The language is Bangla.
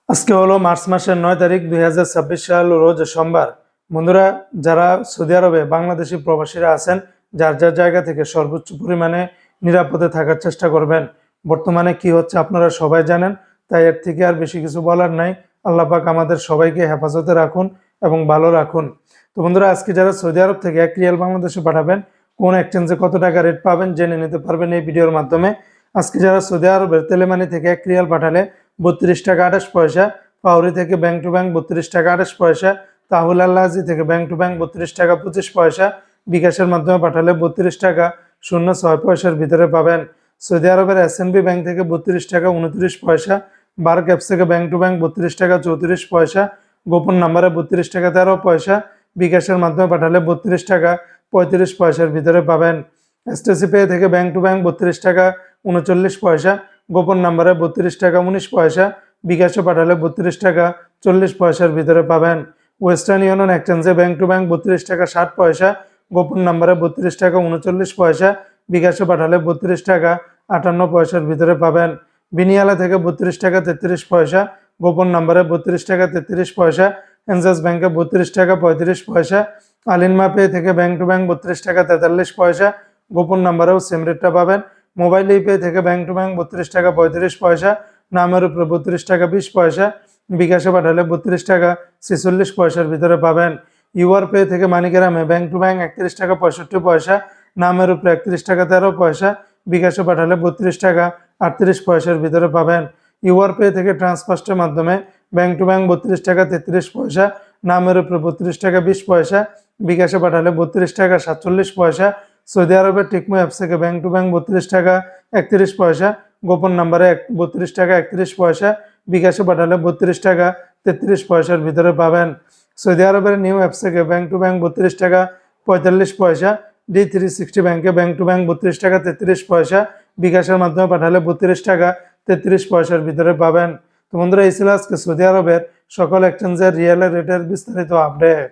আজকে হলো মার্চ মাসের 9 তারিখ 2026 সাল, রোজ সোমবার। বন্ধুরা, যারা সৌদি আরবে বাংলাদেশি প্রবাসীরা আছেন, যার যার জায়গা থেকে সর্বোচ্চ পরিমাণে নিরাপদে থাকার চেষ্টা করবেন। বর্তমানে কি হচ্ছে আপনারা সবাই জানেন, তাই এর থেকে আর বেশি কিছু বলার নাই। আল্লাহ পাক আমাদের সবাইকে হেফাজতে রাখুন এবং ভালো রাখুন। তো বন্ধুরা, আজকে যারা সৌদি আরব থেকে 1 রিয়াল বাংলাদেশে পাঠাবেন, কোন এক্সচেঞ্জে কত টাকা রেট পাবেন জেনে নিতে পারবেন এই ভিডিওর মাধ্যমে। আজকে যারা সৌদি আরবের তেলেমানি থেকে 1 রিয়াল পাঠালে 32 টাকা 28 পয়সা, পাউরি থেকে ব্যাংক টু ব্যাংক 32 টাকা 28 পয়সা, তাহুল আল্লাহজি থেকে ব্যাংক টু ব্যাংক 32 টাকা 25 পয়সা, বিকাশের মাধ্যমে পাঠালে 32 টাকা 06 পয়সার ভিতরে পাবেন। সৌদি আরবের এসএনবি ব্যাংক থেকে 32 টাকা 29 পয়সা, বার্ক অ্যাপস থেকে ব্যাংক টু ব্যাংক 32 টাকা 34 পয়সা, গোপন নাম্বারে 32 টাকা 13 পয়সা, বিকাশের মাধ্যমে পাঠালে 32 টাকা 35 পয়সার ভিতরে পাবেন। এসটিসি পে থেকে ব্যাংক টু ব্যাংক 32 টাকা 39 পয়সা, গোপন নাম্বারে 32 টাকা 19 পয়সা, বিকাশে পাঠালে 32 টাকা 40 পয়সার ভিতরে পাবেন। ওয়েস্টার্ন ইউনিয়ন এক্সচেঞ্জে ব্যাংক টু ব্যাংক 32 টাকা 60 পয়সা, গোপন নাম্বারে 32 টাকা 39 পয়সা, বিকাশে পাঠালে 32 টাকা 58 পয়সার ভিতরে পাবেন। বিনিয়ালা থেকে 32 টাকা 33 পয়সা, গোপন নাম্বারে 32 টাকা 33 পয়সা, এনজাস ব্যাংকে 32 টাকা 35 পয়সা, আলিনমা পে থেকে ব্যাংক টু ব্যাংক 32 টাকা 43 পয়সা, গোপন নাম্বারেও সেম রেটটা পাবেন। মোবাইল পে থেকে ব্যাংক টু ব্যাংক 32 টাকা 35 পয়সা, নামের উপরে 32 টাকা 20 পয়সা, বিকাশে পাঠালে 32 টাকা 46 পয়সার ভিতরে পাবেন। ইউআর পে থেকে মানিগ্রামে ব্যাংক টু ব্যাংক 31 টাকা 65 পয়সা, নামের উপরে 31 টাকা 13 পয়সা, বিকাশে পাঠালে 32 টাকা 38 পয়সার ভিতরে পাবেন। ইউআর পে থেকে ট্রান্সফার্স্টের মাধ্যমে ব্যাংক টু ব্যাংক 32 টাকা 33 পয়সা, নামের উপরে 32 টাকা 20 পয়সা, বিকাশে পাঠালে 32 টাকা 47 পয়সা। সৌদি আরবের টিকমো অ্যাপস থেকে ব্যাংক টু ব্যাংক 32 টাকা 31 পয়সা, গোপন নাম্বারে 32 টাকা 31 পয়সা, বিকাশে পাঠালে 32 টাকা 33 পয়সার ভিতরে পাবেন। সৌদি আরবের নিউ অ্যাপস থেকে ব্যাংক টু ব্যাংক 32 টাকা 45 পয়সা, D360 ব্যাংকে ব্যাংক টু ব্যাংক 32 টাকা 33 পয়সা, বিকাশের মাধ্যমে পাঠালে 32 টাকা 33 পয়সার ভিতরে পাবেন। তো বন্ধুরা, এই ছিল আজকে সৌদি আরবের সকল এক্সচেঞ্জের রিয়েলের রেটের বিস্তারিত আপডেট।